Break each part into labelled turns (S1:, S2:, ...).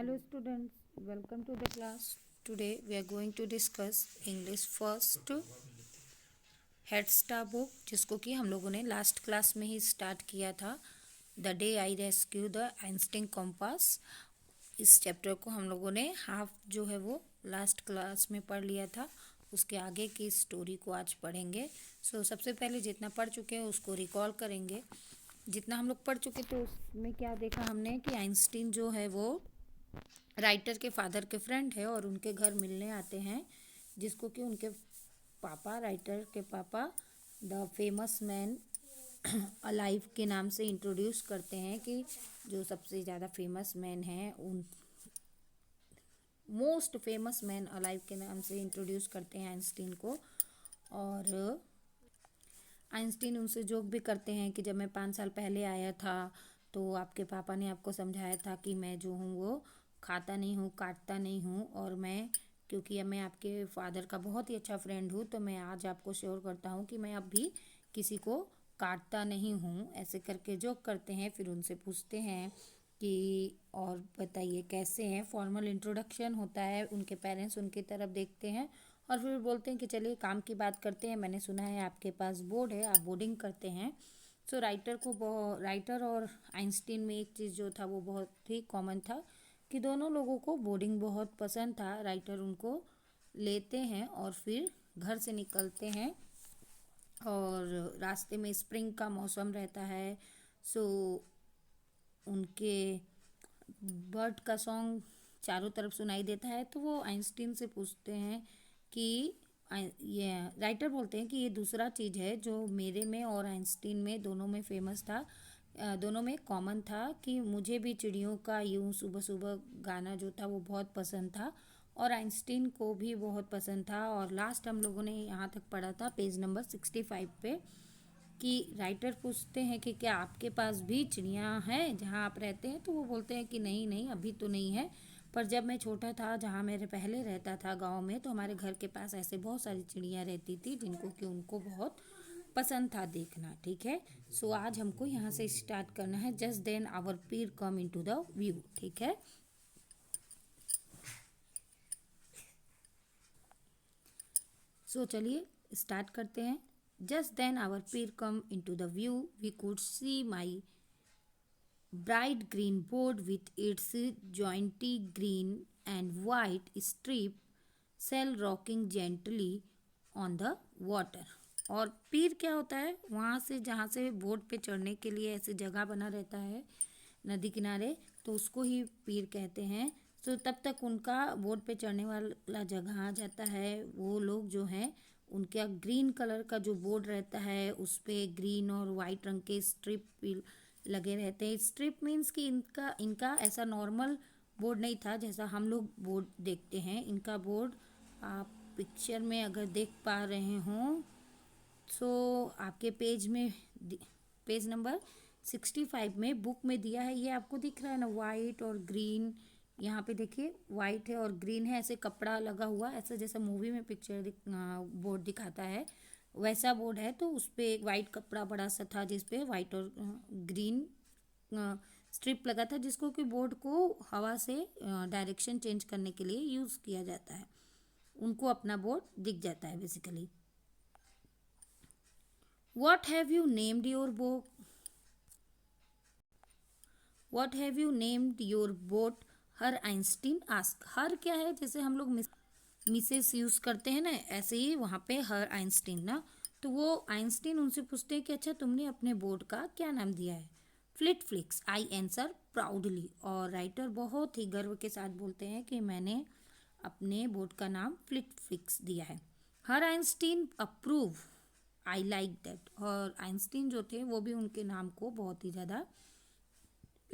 S1: Hello students, welcome to the class. Today we are going to discuss English first head star book, जिसको कि हम लोगों ने last class में ही start किया था। The day I rescue the Einstein compass. इस चैप्टर को हम लोगों ने हाफ जो है वो लास्ट क्लास में पढ़ लिया था। उसके आगे की स्टोरी को आज पढ़ेंगे। सबसे पहले जितना पढ़ चुके हैं उसको रिकॉल करेंगे। जितना हम लोग पढ़ चुके तो उसमें क्या देखा हमने कि आइंस्टीन जो है वो राइटर के फादर के फ्रेंड है और उनके घर मिलने आते हैं, जिसको कि उनके पापा, राइटर के पापा द फेमस मैन अलाइव के नाम से इंट्रोड्यूस करते हैं कि जो सबसे ज़्यादा फेमस मैन हैं, उन मोस्ट फेमस मैन अलाइव के नाम से इंट्रोड्यूस करते हैं आइंस्टीन को। और आइंस्टीन उनसे जोक भी करते हैं कि जब मैं 5 साल पहले आया था तो आपके पापा ने आपको समझाया था कि मैं जो हूँ वो खाता नहीं हूँ, काटता नहीं हूँ, और मैं क्योंकि मैं आपके फादर का बहुत ही अच्छा फ्रेंड हूँ तो मैं आज आपको श्योर करता हूँ कि मैं अब भी किसी को काटता नहीं हूँ। ऐसे करके जोक करते हैं। फिर उनसे पूछते हैं कि और बताइए कैसे हैं। फॉर्मल इंट्रोडक्शन होता है, उनके पेरेंट्स उनकी तरफ देखते हैं और फिर बोलते हैं कि चलिए काम की बात करते हैं। मैंने सुना है आपके पास बोर्ड है, आप बोर्डिंग करते हैं। राइटर और आइंस्टीन में एक चीज़ जो था वो बहुत ही कॉमन था कि दोनों लोगों को बोर्डिंग बहुत पसंद था। राइटर उनको लेते हैं और फिर घर से निकलते हैं और रास्ते में स्प्रिंग का मौसम रहता है। उनके बर्ड का सॉन्ग चारों तरफ सुनाई देता है। तो वो आइंस्टीन से पूछते हैं कि ये राइटर बोलते हैं कि ये दूसरा चीज़ है जो मेरे में और आइंस्टीन में दोनों में फेमस था, दोनों में कॉमन था कि मुझे भी चिड़ियों का यूं सुबह सुबह गाना जो था वो बहुत पसंद था और आइंस्टीन को भी बहुत पसंद था। और लास्ट हम लोगों ने यहाँ तक पढ़ा था पेज नंबर 65 पे कि राइटर पूछते हैं कि क्या आपके पास भी चिड़ियाँ हैं जहाँ आप रहते हैं। तो वो बोलते हैं कि नहीं नहीं, अभी तो नहीं है, पर जब मैं छोटा था जहाँ मेरे पहले रहता था गांव में, तो हमारे घर के पास ऐसे बहुत सारी चिड़ियाँ रहती थी जिनको कि उनको बहुत पसंद था देखना। ठीक है। आज हमको यहाँ से स्टार्ट करना है। Just then our pier come into the view. ठीक है। चलिए स्टार्ट करते हैं। Just then our pier come into the view, we could see my bright green board with its jaunty green and white strip sail rocking gently on the water। और पीर क्या होता है? वहाँ से जहाँ से बोट पे चढ़ने के लिए ऐसे जगह बना रहता है नदी किनारे, तो उसको ही पीर कहते हैं। तब तक उनका बोट पे चढ़ने वाला जगह आ जाता है। वो लोग जो हैं उनका ग्रीन कलर का जो बोर्ड रहता है उस पे ग्रीन और वाइट रंग के स्ट्रिप लगे रहते हैं। स्ट्रिप मीन्स कि इनका ऐसा नॉर्मल बोर्ड नहीं था जैसा हम लोग बोर्ड देखते हैं। इनका बोर्ड आप पिक्चर में अगर देख पा रहे हों आपके पेज नंबर 65 में बुक में दिया है। ये आपको दिख रहा है ना, वाइट और ग्रीन। यहाँ पे देखिए वाइट है और ग्रीन है, ऐसे कपड़ा लगा हुआ, ऐसा जैसा मूवी में बोर्ड दिखाता है वैसा बोर्ड है। तो उस पर एक वाइट कपड़ा बड़ा सा था जिसपे वाइट और ग्रीन स्ट्रिप लगा था, जिसको कि बोर्ड को हवा से डायरेक्शन चेंज करने के लिए यूज़ किया जाता है। उनको अपना बोर्ड दिख जाता है basically. What have you named your boat? What have you named your boat? Herr Einstein ask. Herr क्या है? जैसे हम लोग मिसेस यूज करते हैं ना, ऐसे ही वहाँ पे हर आइंस्टीन ना। तो वो आइंस्टीन उनसे पूछते हैं कि अच्छा तुमने अपने बोट का क्या नाम दिया है? Fleet flix, I answer proudly. और राइटर बहुत ही गर्व के साथ बोलते हैं कि मैंने अपने बोट का नाम फ्लिट फ्लिक्स दिया है। Herr Einstein approve, I like that. और आइंस्टीन जो थे वो भी उनके नाम को बहुत ही ज़्यादा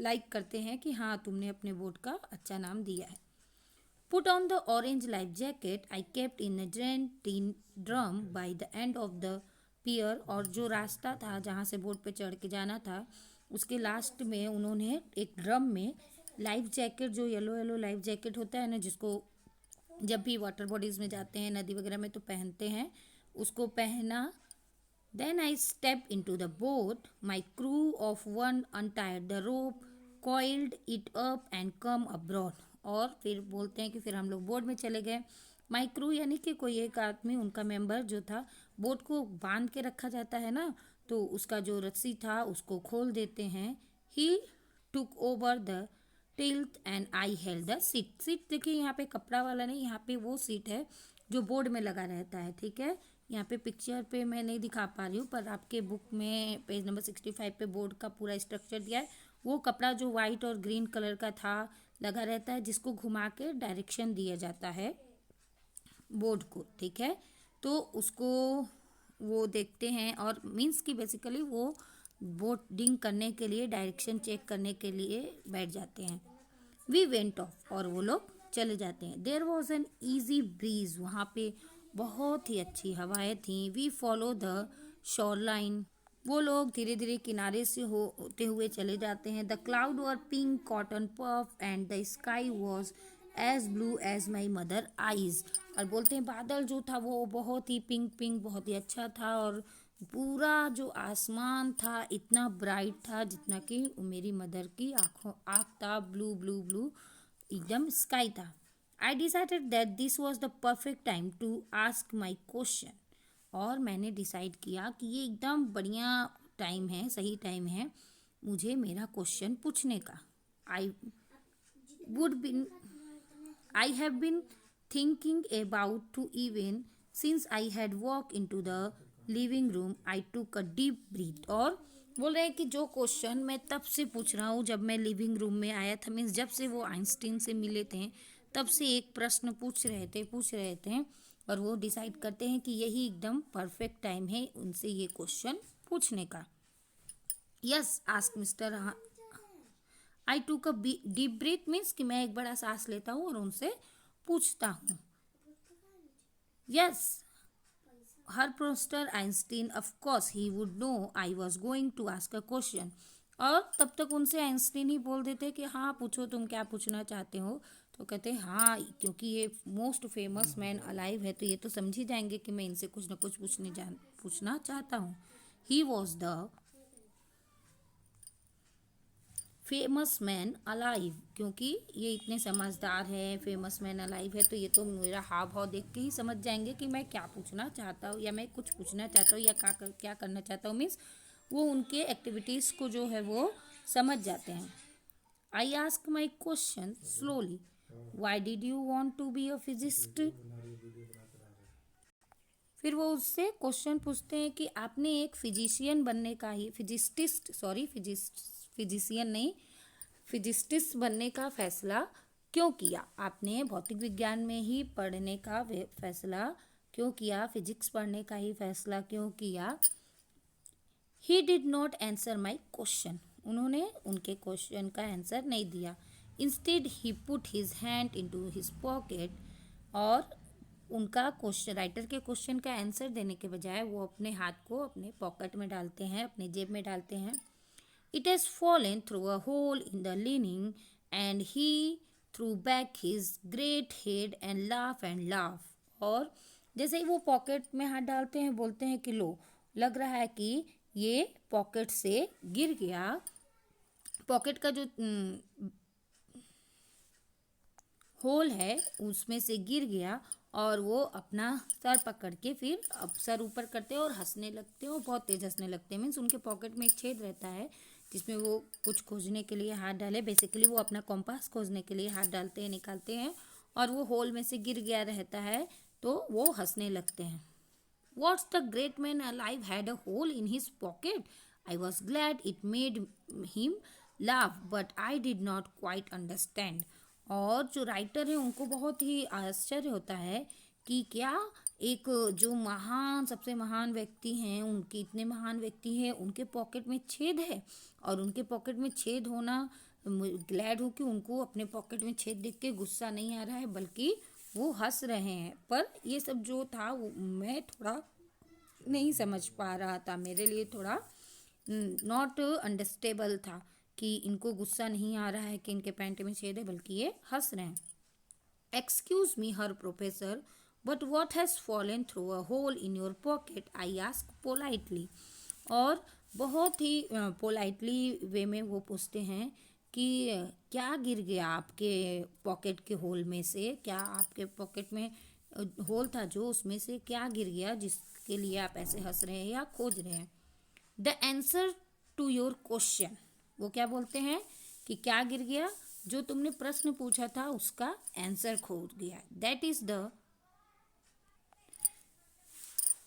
S1: लाइक करते हैं कि हाँ तुमने अपने बोट का अच्छा नाम दिया है। Put on the orange life jacket I kept in a giant tin drum by the end of the pier. और जो रास्ता था जहाँ से बोट पे चढ़ के जाना था उसके लास्ट में उन्होंने एक ड्रम में लाइफ जैकेट, जो येलो येलो लाइफ जैकेट होता है ना, जिसको जब भी वाटर बॉडीज में जाते हैं नदी वगैरह में तो पहनते हैं, उसको पहना। Then I stepped into the boat. My crew of one untied the rope, coiled it up and come abroad। और फिर बोलते हैं कि फिर हम लोग बोट में चले गए। माई क्रू यानी कि कोई एक आदमी, उनका मेंबर जो था, बोट को बांध के रखा जाता है ना, तो उसका जो रस्सी था उसको खोल देते हैं। He took over the tiller and I held the seat. Seat देखिए यहाँ पे कपड़ा वाला नहीं, यहाँ पे वो सीट है जो बोर्ड में लगा रहता है, ठीक है। यहाँ पे पिक्चर पे मैं नहीं दिखा पा रही हूँ, पर आपके बुक में पेज नंबर 65 पे बोर्ड का पूरा स्ट्रक्चर दिया है। वो कपड़ा जो वाइट और ग्रीन कलर का था लगा रहता है, जिसको घुमा के डायरेक्शन दिया जाता है बोर्ड को, ठीक है। तो उसको वो देखते हैं और मीन्स कि बेसिकली वो बोटिंग करने के लिए, डायरेक्शन चेक करने के लिए बैठ जाते हैं। वी वेंट ऑफ, और वो लोग चले जाते हैं। There was an easy breeze, वहाँ पे बहुत ही अच्छी हवाएं थी। We follow the shoreline, वो लोग धीरे धीरे किनारे से होते हुए चले जाते हैं। The cloud were pink cotton puff and the sky was as blue as my mother eyes. और बोलते हैं बादल जो था वो बहुत ही पिंक पिंक, बहुत ही अच्छा था, और पूरा जो आसमान था इतना ब्राइट था जितना कि मेरी मदर की आँख था, ब्लू ब्लू ब्लू एकदम स्काई था। I decided that this was the perfect time to ask my question, और मैंने डिसाइड किया कि ये एकदम बढ़िया टाइम है, सही टाइम है मुझे मेरा क्वेश्चन पूछने का। I would been I have been thinking about to even since I had walk into the living room I took a deep breath. और बोल रहे हैं कि जो क्वेश्चन मैं तब से पूछ रहा हूँ जब मैं लिविंग रूम में आया था, मीन्स जब से वो आइंस्टीन से मिले थे तब से एक प्रश्न पूछ रहे थे, और वो डिसाइड करते हैं कि यही एकदम परफेक्ट टाइम है उनसे ये क्वेश्चन पूछने का। Yes ask mister, I took a deep breath means कि मैं एक बड़ा सांस लेता हूँ और उनसे पूछता हूँ। Yes Herr professor Einstein, of course he would know I was going to ask a question. और तब तक उनसे आइंस्टीन ही बोल देते कि हाँ पूछो, तुम क्या पूछना चाहते हो। तो कहते हैं हाँ, क्योंकि ये मोस्ट फेमस मैन अलाइव है तो ये तो समझ ही जाएंगे कि मैं इनसे कुछ ना कुछ पूछना चाहता हूँ। He was the famous man alive, क्योंकि ये इतने समझदार है, फेमस मैन अलाइव है, तो ये तो मेरा हाव भाव देख के ही समझ जाएंगे कि मैं क्या पूछना चाहता हूँ, या मैं कुछ पूछना चाहता हूँ, या क्या करना चाहता हूँ। मीन्स वो उनके एक्टिविटीज़ को जो है वो समझ जाते हैं। I ask my question slowly, why did you want to be a physicist. फिर वो उससे क्वेश्चन पूछते हैं कि आपने एक फिजिशियन बनने का ही, फिजिशियन नहीं, फिजिस्टिस्ट बनने का फैसला क्यों किया। आपने भौतिक विज्ञान में ही पढ़ने का फैसला क्यों किया, फिजिक्स पढ़ने का ही फैसला क्यों किया। He did not answer my question, उन्होंने उनके क्वेश्चन का आंसर नहीं दिया। इंस्टेड ही put his hand into his pocket, और उनका क्वेश्चन, राइटर के क्वेश्चन का आंसर देने के बजाय वो अपने हाथ को अपने पॉकेट में डालते हैं, अपने जेब में डालते हैं। It has fallen through a hole in the lining, and he threw back his great head and laughed. और जैसे ही वो पॉकेट में हाथ डालते हैं बोलते हैं कि लो, लग रहा है कि ये पॉकेट से गिर गया, पॉकेट का जो होल है उसमें से गिर गया, और वो अपना सर पकड़ के फिर अब सर ऊपर करते हैं और हंसने लगते हैं, और बहुत तेज हंसने लगते हैं। मीन्स उनके पॉकेट में एक छेद रहता है जिसमें वो कुछ खोजने के लिए हाथ डाले, बेसिकली वो अपना कॉम्पास खोजने के लिए हाथ डालते हैं, निकालते हैं, और वो होल में से गिर गया रहता है तो वो हंसने लगते हैं। What's the great man alive had a hole in his pocket? I was glad it made him laugh, but I did not quite understand. और जो राइटर है उनको बहुत ही आश्चर्य होता है कि क्या एक जो महान, सबसे महान व्यक्ति हैं, उनके इतने महान व्यक्ति हैं, उनके पॉकेट में छेद है, और उनके पॉकेट में छेद होना, ग्लैड हो कि उनको अपने पॉकेट में छेद देख के गुस्सा नहीं आ रहा है, बल्कि वो हंस रहे हैं। पर ये सब जो था वो मैं थोड़ा नहीं समझ पा रहा था, मेरे लिए थोड़ा नॉट अंडरस्टेबल था कि इनको गुस्सा नहीं आ रहा है कि इनके पैंट में छेद है, बल्कि ये हंस रहे हैं। Excuse me her professor, but what has fallen through a hole in your pocket, I ask politely. और बहुत ही पोलाइटली वे में वो पूछते हैं कि क्या गिर गया आपके पॉकेट के होल में से, क्या आपके पॉकेट में होल था जो, उसमें से क्या गिर गया जिसके लिए आप ऐसे हंस रहे हैं या खोज रहे हैं। The answer to your question, वो क्या बोलते हैं कि क्या गिर गया, जो तुमने प्रश्न पूछा था उसका आंसर खोज गया।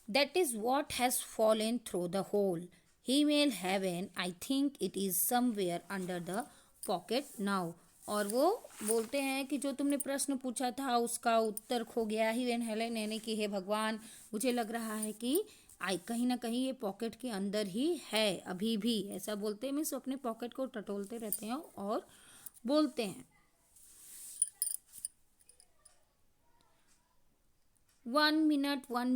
S1: That is what has fallen through the hole. He may heaven, I think it is somewhere under the pocket now. और वो बोलते हैं कि जो तुमने प्रश्न पूछा था उसका उत्तर खो गया। ही वेन हेलन, यानी कि हे भगवान, मुझे लग रहा है कि आई कहीं ना कहीं ये पॉकेट के अंदर ही है अभी भी, ऐसा बोलते हैं। मीन्स अपने पॉकेट को टटोलते रहते हैं और बोलते हैं। 1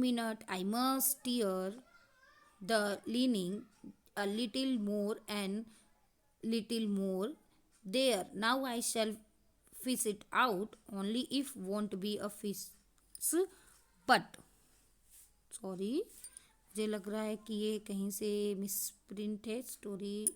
S1: minute, I must tear the lining a little more and little more. There, now I shall fish it out, only if won't be a fish. But, sorry, मुझे लग रहा है कि ये कहीं से मिसप्रिंट है स्टोरी।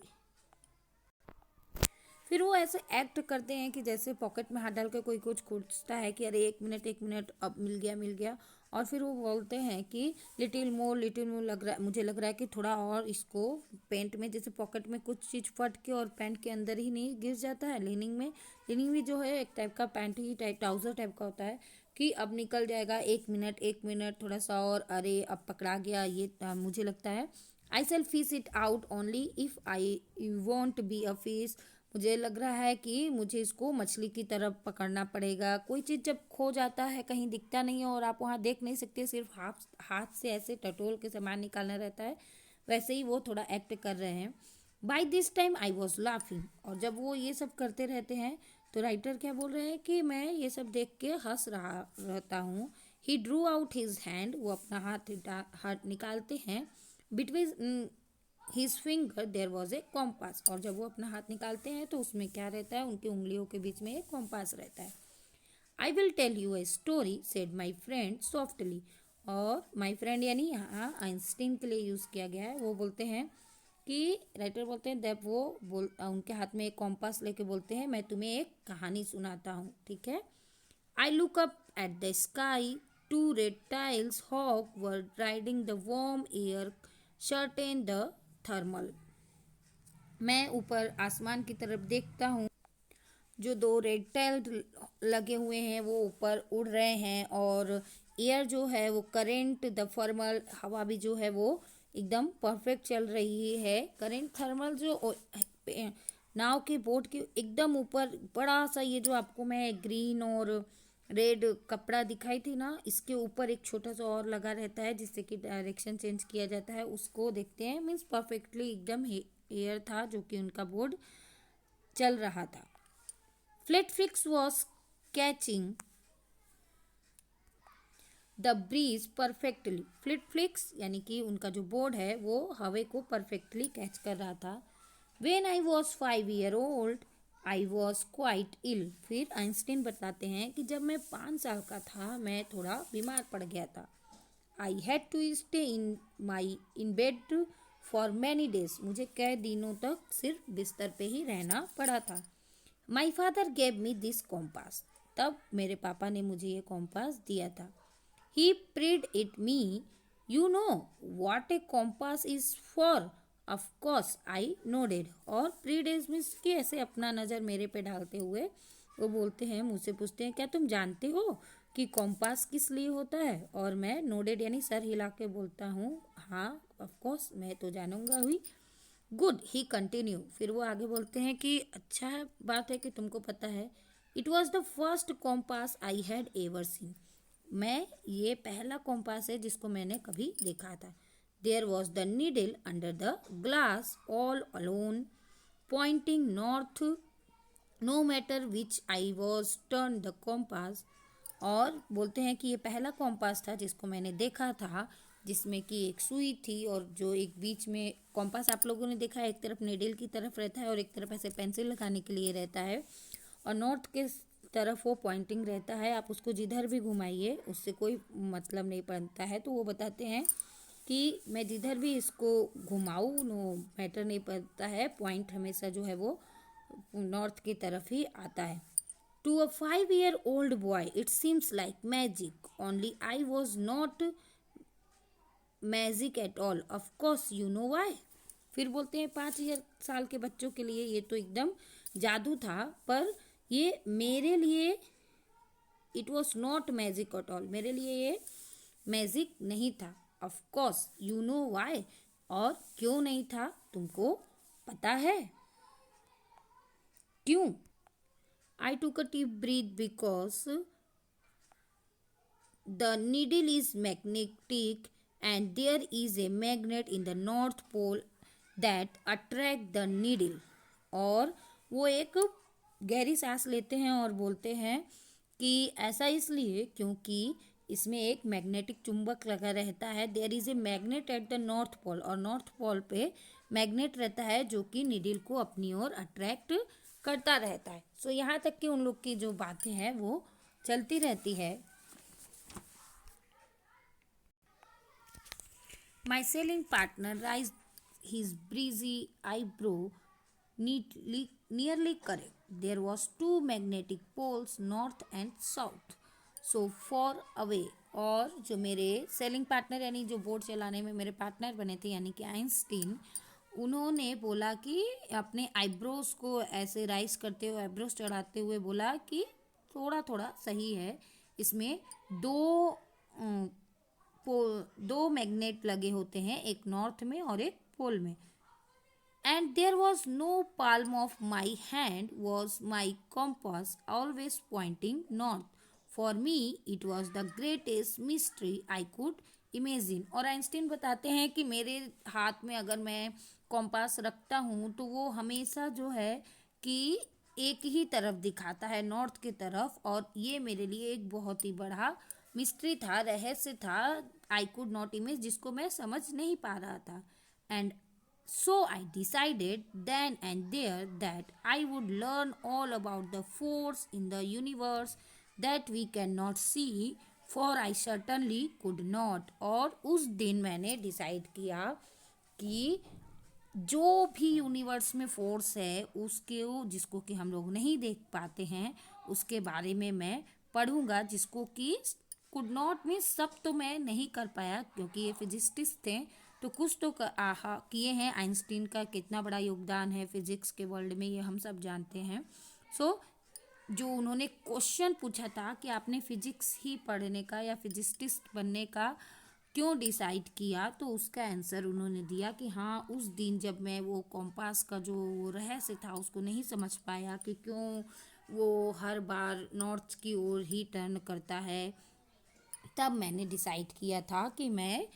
S1: फिर वो ऐसे एक्ट करते हैं कि जैसे पॉकेट में हाथ डाल के कोई कुछ खोजता है कि अरे 1 मिनट अब मिल गया। और फिर वो बोलते हैं कि लिटिल मोर लग रहा है, मुझे लग रहा है कि थोड़ा और इसको पैंट में, जैसे पॉकेट में कुछ चीज़ फट के और पैंट के अंदर ही नहीं गिर जाता है। लिनिंग भी जो है एक टाइप का पैंट ही टाइप ट्राउजर टाइप का होता है कि अब निकल जाएगा। 1 मिनट थोड़ा सा और, अरे अब पकड़ा गया ये। मुझे लगता है I sail fish it out only if I want be a fish. मुझे लग रहा है कि मुझे इसको मछली की तरफ पकड़ना पड़ेगा। कोई चीज़ जब खो जाता है, कहीं दिखता नहीं है और आप वहाँ देख नहीं सकते, सिर्फ हाथ से ऐसे टटोल के सामान निकालना रहता है, वैसे ही वो थोड़ा एक्ट कर रहे हैं। By this time I was laughing, और जब वो ये सब करते रहते हैं तो राइटर क्या बोल रहे हैं कि मैं ये सब देख के हंस रहा रहता हूँ। He drew out his hand, वो अपना हाथ निकालते हैं। Between his finger there was a compass, और जब वो अपना हाथ निकालते हैं तो उसमें क्या रहता है, उनकी उंगलियों के बीच में एक कॉम्पास रहता है। I will tell you a story said my friend softly, और माई फ्रेंड यानी यहाँ आइंस्टीन के लिए यूज़ किया गया है। वो बोलते हैं कि राइटर बोलते हैं जब वो उनके हाथ में एक कॉम्पास लेके बोलते हैं, मैं तुम्हें एक कहानी सुनाता हूँ, ठीक है। I look up at the sky, two reptiles hawk were riding the warm air curtain the thermal. मैं ऊपर आसमान की तरफ देखता हूँ, जो 2 रेड टेल लगे हुए हैं वो ऊपर उड़ रहे हैं, और एयर जो है वो करेंट द फॉर्मल, हवा भी जो है वो एकदम परफेक्ट चल रही है। करेंट थर्मल जो नाव के बोट के एकदम ऊपर बड़ा सा, ये जो आपको मैं ग्रीन और रेड कपड़ा दिखाई थी ना, इसके ऊपर एक छोटा सा और लगा रहता है जिससे कि डायरेक्शन चेंज किया जाता है, उसको देखते हैं। मीन्स परफेक्टली एकदम एयर था जो कि उनका बोर्ड चल रहा था। Flit Flicks was catching the breeze perfectly. Flit Flicks यानी कि उनका जो बोर्ड है वो हवे को परफेक्टली कैच कर रहा था। When I was 5 years old I was quite ill. फिर आइंस्टीन बताते हैं कि जब मैं 5 साल का था मैं थोड़ा बीमार पड़ गया था। I had to stay in bed for many days. मुझे कई दिनों तक सिर्फ बिस्तर पे ही रहना पड़ा था। My father gave me this compass. तब मेरे पापा ने मुझे ये कॉम्पास दिया था। He prayed it me, you know what a compass is for. Of course I nodded. और प्रीडेज मीन्स कि ऐसे अपना नज़र मेरे पे डालते हुए वो बोलते हैं, मुझसे पूछते हैं क्या तुम जानते हो कि कॉम्पास किस लिए होता है। और मैं नोडेड यानी सर हिला के बोलता हूँ, हाँ ऑफ कोर्स मैं तो जानूंगा हुई। गुड, ही कंटिन्यू। फिर वो आगे बोलते हैं कि अच्छा है, बात है कि तुमको पता है। It was the first compass I had ever seen. मैं ये पहला कॉम्पास है जिसको मैंने कभी देखा था। There was the needle under the glass all alone pointing north, no matter which I was turn the compass. और बोलते हैं कि ये पहला कॉम्पास था जिसको मैंने देखा था, जिसमें कि एक सुई थी और जो एक बीच में कॉम्पास आप लोगों ने देखा है, एक तरफ नीडल की तरफ रहता है और एक तरफ ऐसे पेंसिल लगाने के लिए रहता है, और नॉर्थ के तरफ वो पॉइंटिंग रहता है। आप उसको जिधर भी घुमाइए उससे कोई मतलब नहीं पड़ता है। तो वो बताते हैं कि मैं जिधर भी इसको घुमाऊँ नो मैटर नहीं पड़ता है, पॉइंट हमेशा जो है वो नॉर्थ की तरफ ही आता है। To a 5-year-old boy it seems like magic, only I was not magic at all, of course you know why. फिर बोलते हैं 5 साल के बच्चों के लिए ये तो एकदम जादू था, पर ये मेरे लिए it was not magic at all, मेरे लिए ये मैजिक नहीं था। Of course you know Y, और क्यों नहीं था तुमको पता है क्यों। आई took a deep breath because the needle is magnetic and there is a magnet in the north pole that attract the needle। और वो एक गहरी सांस लेते हैं और बोलते हैं कि ऐसा इसलिए क्योंकि इसमें एक मैग्नेटिक चुंबक लगा रहता है। There is a magnet at the north pole, और नॉर्थ पोल पे मैग्नेट रहता है जो कि नीडल को अपनी ओर अट्रैक्ट करता रहता है। सो यहाँ तक कि उन लोग की जो बातें हैं वो चलती रहती है। My selling partner raised his breezy eyebrow nearly correct. There was two magnetic poles, north and south, so far away। और जो मेरे सेलिंग पार्टनर यानी जो बोर्ड चलाने में मेरे पार्टनर बने थे यानी कि आइंस्टीन, उन्होंने बोला कि अपने आईब्रोज को ऐसे राइज करते हुए, आईब्रोज चढ़ाते हुए बोला कि थोड़ा थोड़ा सही है, इसमें दो मैग्नेट लगे होते हैं, एक नॉर्थ में और एक पोल में। And there was no palm of my hand was my compass always pointing north, for me it was the greatest mystery I could imagine. और आइंस्टीन बताते हैं कि मेरे हाथ में अगर मैं कॉम्पास रखता हूँ तो वो हमेशा जो है कि एक ही तरफ दिखाता है, नॉर्थ की तरफ, और ये मेरे लिए एक बहुत ही बड़ा मिस्ट्री था, रहस्य था, आई कुड नॉट इमेज, जिसको मैं समझ नहीं पा रहा था। And so I decided then and there that I would learn all about the force in the universe that we can not see, for I certainly could not. और उस दिन मैंने डिसाइड किया कि जो भी यूनिवर्स में फोर्स है उसके जिसको कि हम लोग नहीं देख पाते हैं उसके बारे में मैं पढ़ूंगा, जिसको कि कुड नॉट मीन सब तो मैं नहीं कर पाया क्योंकि ये फिजिसिस्ट थे, तो कुछ तो किए हैं। आइंस्टीन का कितना बड़ा योगदान है फिजिक्स के वर्ल्ड में ये हम सब जानते हैं। सो जो उन्होंने क्वेश्चन पूछा था कि आपने फिजिक्स ही पढ़ने का या फिजिसिस्ट बनने का क्यों डिसाइड किया, तो उसका आंसर उन्होंने दिया कि हाँ, उस दिन जब मैं वो कॉम्पास का जो रहस्य था उसको नहीं समझ पाया कि क्यों वो हर बार नॉर्थ की ओर ही टर्न करता है, तब मैंने डिसाइड किया था कि मैं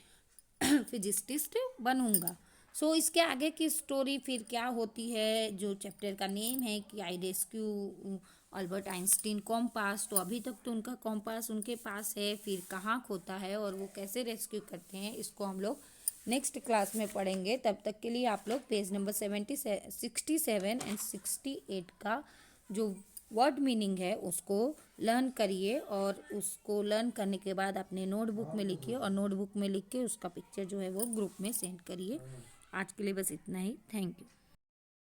S1: फिजिसिस्ट बनूंगा। सो इसके आगे की स्टोरी फिर क्या होती है, जो चैप्टर का नेम है कि आई रेस्क्यू अल्बर्ट आइंस्टीन कॉम्पास, तो अभी तक तो उनका कॉम्पास उनके पास है, फिर कहाँ खोता है और वो कैसे रेस्क्यू करते हैं, इसको हम लोग नेक्स्ट क्लास में पढ़ेंगे। तब तक के लिए आप लोग पेज नंबर 67 एंड 68 का जो वर्ड मीनिंग है उसको लर्न करिए, और उसको लर्न करने के बाद अपने नोटबुक में लिखिए, और नोटबुक में लिख के उसका पिक्चर जो है वो ग्रुप में सेंड करिए। आज के लिए बस इतना ही। Thank you.